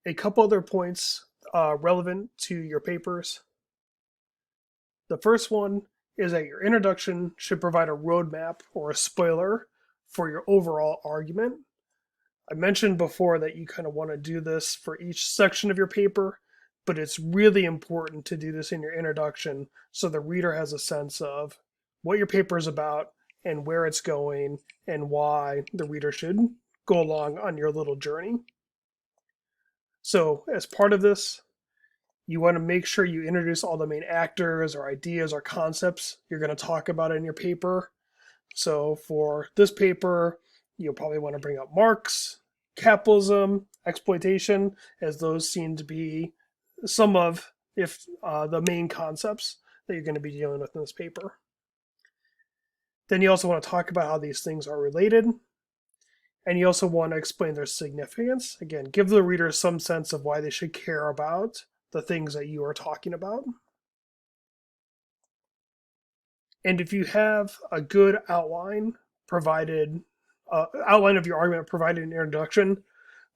A couple other points relevant to your papers. The first one is that your introduction should provide a roadmap or a spoiler for your overall argument. I mentioned before that you kind of want to do this for each section of your paper, but it's really important to do this in your introduction so the reader has a sense of what your paper is about and where it's going and why the reader should go along on your little journey. So, as part of this, you want to make sure you introduce all the main actors or ideas or concepts you're going to talk about in your paper. So, for this paper, you'll probably want to bring up Marx, capitalism, exploitation, as those seem to be some of, if the main concepts that you're going to be dealing with in this paper. Then you also want to talk about how these things are related, and you also want to explain their significance. Again, give the reader some sense of why they should care about the things that you are talking about. And if you have a good outline provided, outline of your argument provided in the introduction,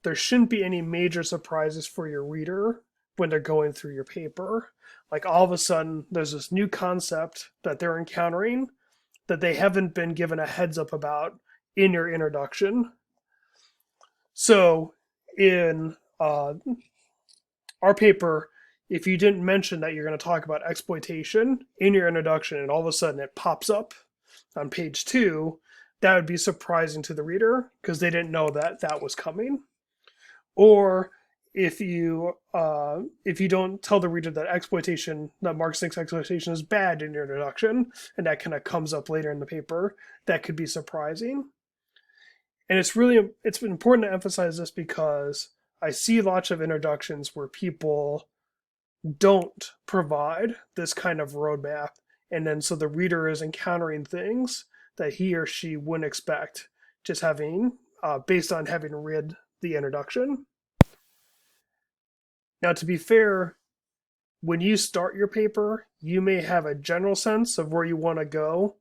there shouldn't be any major surprises for your reader when they're going through your paper. Like all of a sudden, there's this new concept that they're encountering that they haven't been given a heads up about in your introduction. So in our paper, if you didn't mention that you're going to talk about exploitation in your introduction and all of a sudden it pops up on page 2, that would be surprising to the reader because they didn't know that that was coming. Or if you don't tell the reader that Marx thinks exploitation is bad in your introduction, and that kind of comes up later in the paper, that could be surprising. And it's important to emphasize this because I see lots of introductions where people don't provide this kind of roadmap, and then so the reader is encountering things that he or she wouldn't expect just having based on having read the introduction. Now, to be fair, when you start your paper, you may have a general sense of where you want to go,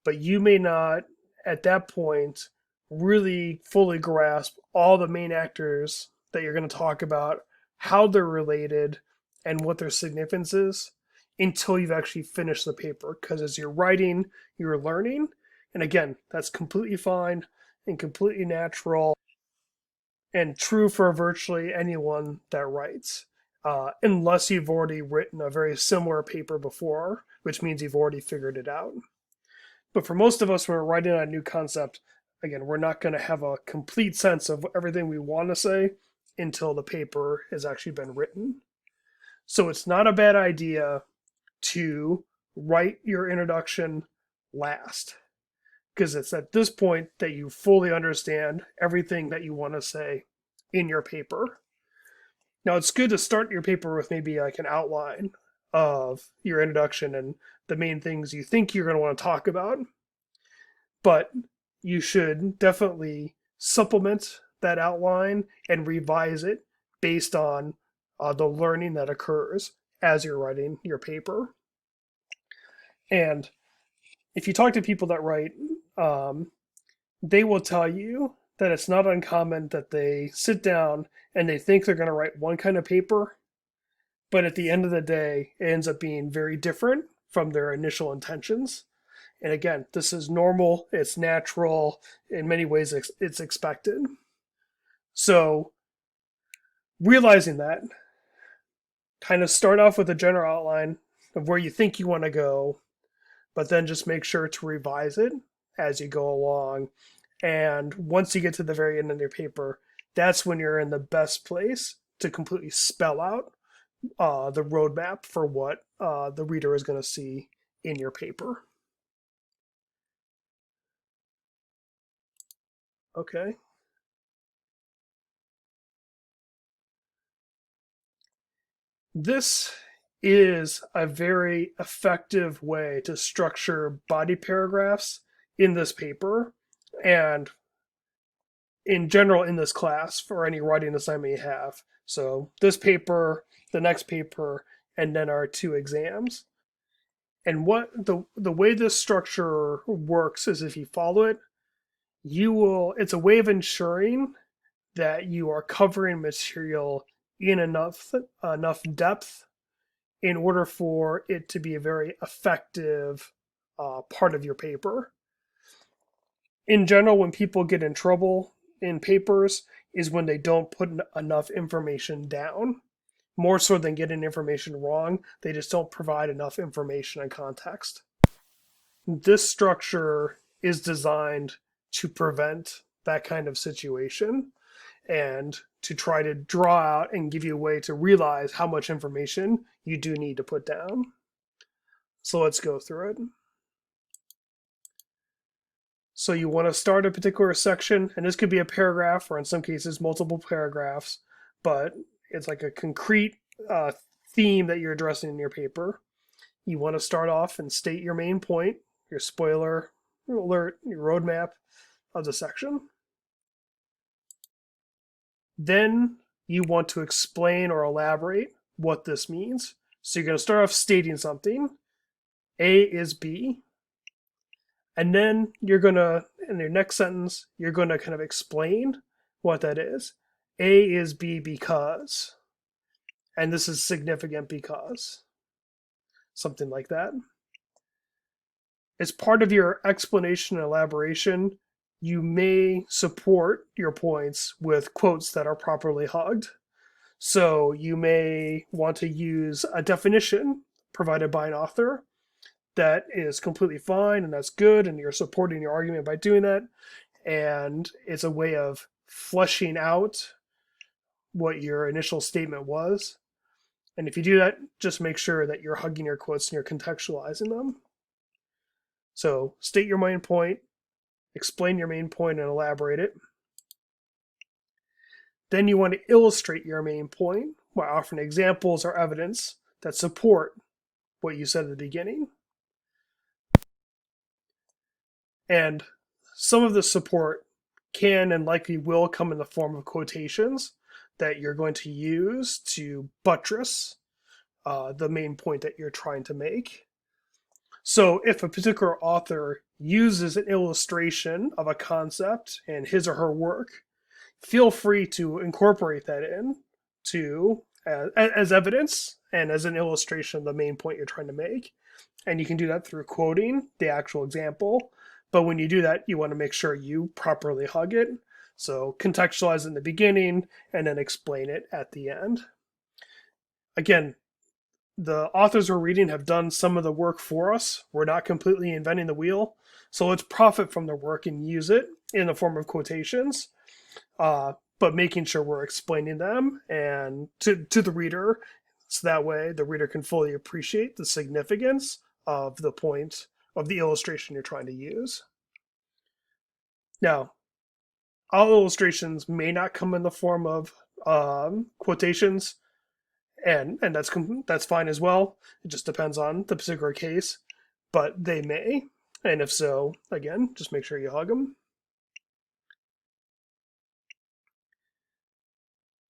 but you may not, at that point, really fully grasp all the main actors that you're going to talk about, how they're related, and what their significance is until you've actually finished the paper. Because as you're writing, you're learning. And again, that's completely fine and completely natural and true for virtually anyone that writes, unless you've already written a very similar paper before, which means you've already figured it out. But for most of us, when we're writing on a new concept, again, we're not going to have a complete sense of everything we want to say until the paper has actually been written. So it's not a bad idea to write your introduction last, because it's at this point that you fully understand everything that you want to say in your paper. Now, it's good to start your paper with maybe like an outline of your introduction and the main things you think you're going to want to talk about, but you should definitely supplement that outline and revise it based on the learning that occurs as you're writing your paper. And if you talk to people that write, they will tell you that it's not uncommon that they sit down and they think they're going to write one kind of paper, but at the end of the day, it ends up being very different from their initial intentions. And again, this is normal, it's natural, in many ways, it's expected. So, realizing that, kind of start off with a general outline of where you think you want to go, but then just make sure to revise it as you go along. And once you get to the very end of your paper, that's when you're in the best place to completely spell out the roadmap for what the reader is going to see in your paper. Okay. This is a very effective way to structure body paragraphs in this paper and in general in this class for any writing assignment you have. So this paper, the next paper, and then our 2 exams. And what the way this structure works is if you follow it, it's a way of ensuring that you are covering material in enough depth in order for it to be a very effective part of your paper. In general, when people get in trouble in papers is when they don't put enough information down. More so than getting information wrong, they just don't provide enough information and context. This structure is designed to prevent that kind of situation and to try to draw out and give you a way to realize how much information you do need to put down. So let's go through it. So you want to start a particular section, and this could be a paragraph or in some cases multiple paragraphs, but it's like a concrete theme that you're addressing in your paper. You want to start off and state your main point, your spoiler, your alert, your roadmap of the section. Then you want to explain or elaborate what this means. So you're going to start off stating something. A is B. And then you're going to, in your next sentence, you're going to kind of explain what that is. A is B because. And this is significant because. Something like that. As part of your explanation and elaboration, you may support your points with quotes that are properly hugged. So you may want to use a definition provided by an author that is completely fine and that's good, and you're supporting your argument by doing that. And it's a way of fleshing out what your initial statement was. And if you do that, just make sure that you're hugging your quotes and you're contextualizing them. So state your main point, explain your main point, and elaborate it. Then you want to illustrate your main point by offering examples or evidence that support what you said at the beginning. And some of the support can and likely will come in the form of quotations that you're going to use to buttress the main point that you're trying to make. So if a particular author uses an illustration of a concept in his or her work, feel free to incorporate that in to as evidence and as an illustration of the main point you're trying to make. And you can do that through quoting the actual example. But when you do that, you want to make sure you properly hug it. So contextualize in the beginning and then explain it at the end. Again, the authors we're reading have done some of the work for us. We're not completely inventing the wheel. So let's profit from their work and use it in the form of quotations, but making sure we're explaining them and to the reader, so that way the reader can fully appreciate the significance of the point of the illustration you're trying to use. Now, all illustrations may not come in the form of quotations, and that's fine as well. It just depends on the particular case, but they may. And if so, again, just make sure you hug them.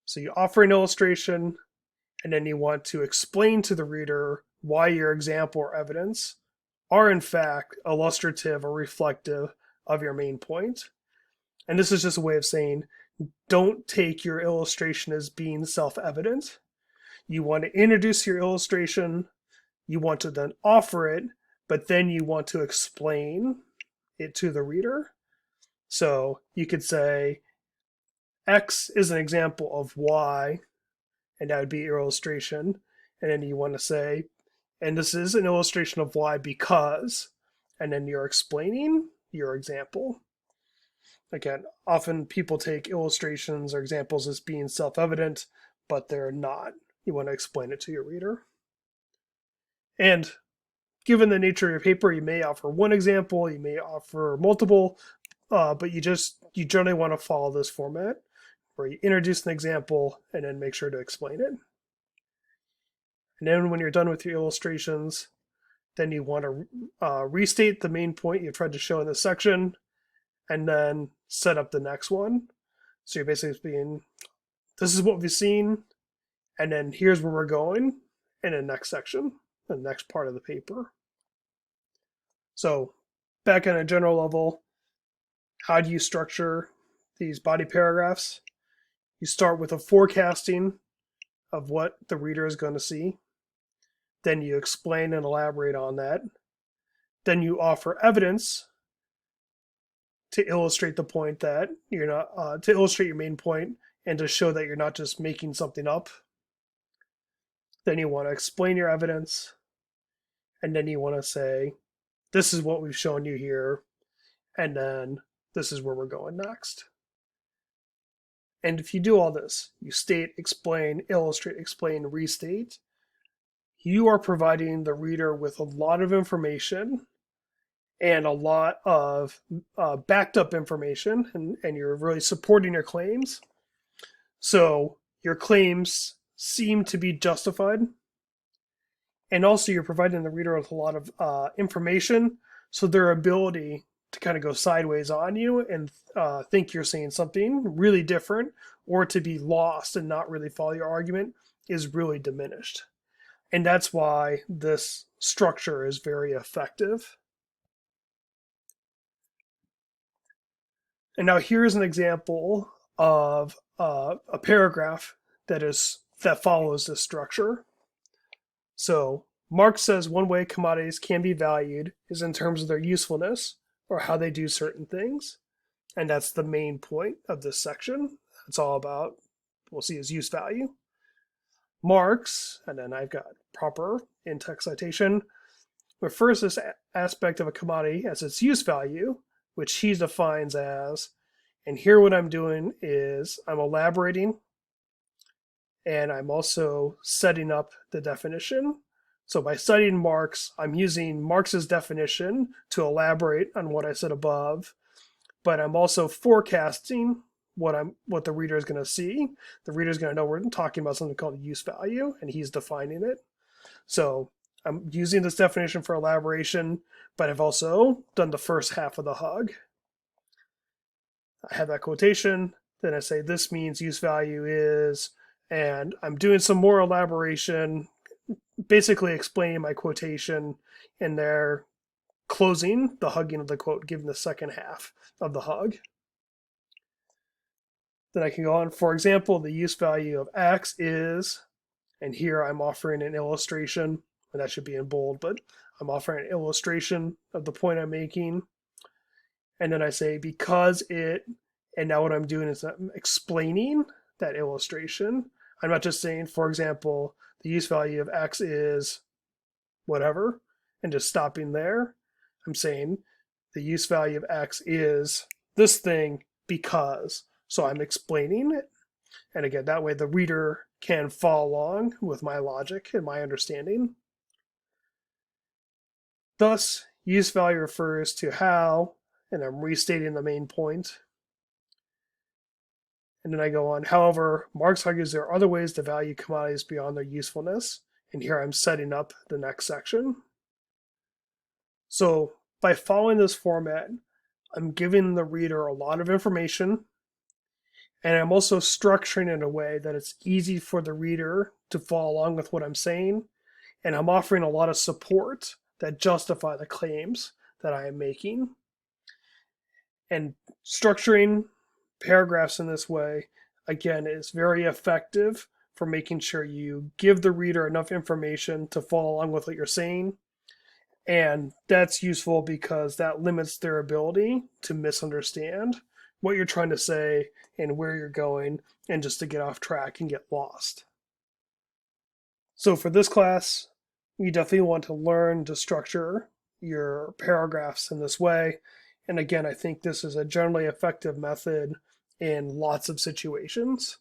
So you offer an illustration, and then you want to explain to the reader why your example or evidence are in fact illustrative or reflective of your main point. And this is just a way of saying, don't take your illustration as being self-evident. You want to introduce your illustration, you want to then offer it, but then you want to explain it to the reader. So you could say, X is an example of Y, and that would be your illustration. And then you want to say, and this is an illustration of Y because, and then you're explaining your example. Again, often people take illustrations or examples as being self-evident, but they're not. You want to explain it to your reader. And given the nature of your paper, you may offer one example, you may offer multiple, but you generally want to follow this format where you introduce an example and then make sure to explain it. And then when you're done with your illustrations, then you want to restate the main point you've tried to show in this section, and then set up the next one. So you're basically being, this is what we've seen, and then here's where we're going in the next section, the next part of the paper. So back on a general level, how do you structure these body paragraphs? You start with a forecasting of what the reader is going to see. Then you explain and elaborate on that. Then you offer evidence to illustrate the point that you're not, to illustrate your main point and to show that you're not just making something up. Then you want to explain your evidence. And then you want to say, this is what we've shown you here. And then this is where we're going next. And if you do all this, you state, explain, illustrate, explain, restate, you are providing the reader with a lot of information and a lot of backed up information, and you're really supporting your claims. So your claims seem to be justified. And also you're providing the reader with a lot of information, so their ability to kind of go sideways on you and think you're saying something really different, or to be lost and not really follow your argument, is really diminished. And that's why this structure is very effective. And now here's an example of a paragraph that follows this structure. So Marx says one way commodities can be valued is in terms of their usefulness, or how they do certain things. And that's the main point of this section. It's all about, we'll see, is use value. Marx, and then I've got proper in-text citation, refers this aspect of a commodity as its use value, which he defines as, and here what I'm doing is I'm elaborating and I'm also setting up the definition. So by studying Marx, I'm using Marx's definition to elaborate on what I said above, but I'm also forecasting what the reader is going to see. The reader is going to know we're talking about something called use value, and he's defining it. So I'm using this definition for elaboration, but I've also done the first half of the hug. I have that quotation, then I say this means use value is, and I'm doing some more elaboration, basically explaining my quotation in there, closing the hugging of the quote, giving the second half of the hug. Then I can go on, for example, the use value of X is, and here I'm offering an illustration, and that should be in bold, but I'm offering an illustration of the point I'm making. And then I say because it, and now what I'm doing is I'm explaining that illustration. I'm not just saying, for example, the use value of X is whatever, and just stopping there. I'm saying the use value of X is this thing because. So I'm explaining it. And again, that way the reader can follow along with my logic and my understanding. Thus, use value refers to how, and I'm restating the main point. And then I go on, however, Marx argues there are other ways to value commodities beyond their usefulness. And here I'm setting up the next section. So by following this format, I'm giving the reader a lot of information, and I'm also structuring it in a way that it's easy for the reader to follow along with what I'm saying, and I'm offering a lot of support that justify the claims that I am making. And structuring paragraphs in this way, again, is very effective for making sure you give the reader enough information to follow along with what you're saying. And that's useful because that limits their ability to misunderstand what you're trying to say and where you're going, and just to get off track and get lost. So for this class, you definitely want to learn to structure your paragraphs in this way. And again, I think this is a generally effective method in lots of situations.